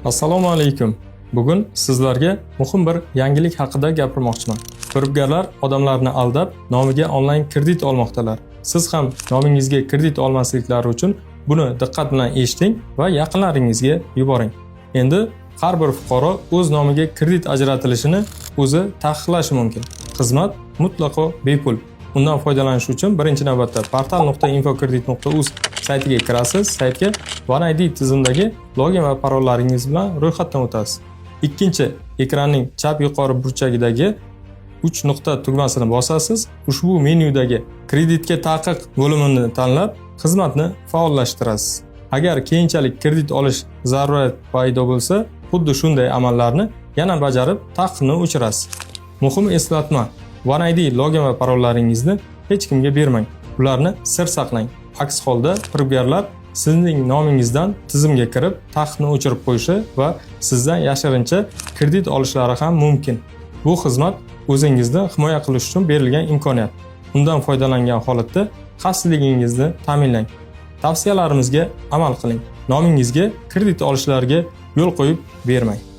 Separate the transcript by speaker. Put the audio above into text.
Speaker 1: Assalomu alaykum. Bugun sizlarga muhim bir yangilik haqida gapirmoqchiman. Firibgarlar odamlarni aldab, nomiga onlayn kredit olmoqdalar. Siz ham nomingizga kredit olmasliklari uchun buni diqqat bilan eshiting va yaqinlaringizga yuboring. Endi har bir fuqaro o'z nomiga kredit ajratilishini o'zi taqiqlashi mumkin. Xizmat mutlaqo bepul. Undan foydalanish uchun birinchi navbatda portal.infokredit.uz saytiga kirasiz. Saytga OneID tizimidagi login va parollaringiz bilan ro'yxatdan o'tasiz. Ikkinchi, ekranning chap yuqori burchagidagi 3 nuqta tugmasini bosasiz. Ushbu menyudagi kreditga taqiq bo'limini tanlab, xizmatni faollashtirasiz. Agar keyinchalik kredit olish zarurat paydo bo'lsa, xuddi shunday amallarni yana bajarib, taqiqni o'chirasiz. Muhim eslatma: OneID login va parollaringizni hech kimga bermang. Ularni sir saqlang. Aks holda firibgarlar sizning nomingizdan tizimga kirib, taqiqni o'chirib qo'yishi va sizdan yashirincha kredit olishlari ham mumkin. Bu xizmat o'zingizni himoya qilish uchun berilgan imkoniyat. Undan foydalangan holatda xavfsizligingizni ta'minlang. Tavsiyalarimizga amal qiling. Nomingizga kredit olishlarga yo'l qo'yib bermang.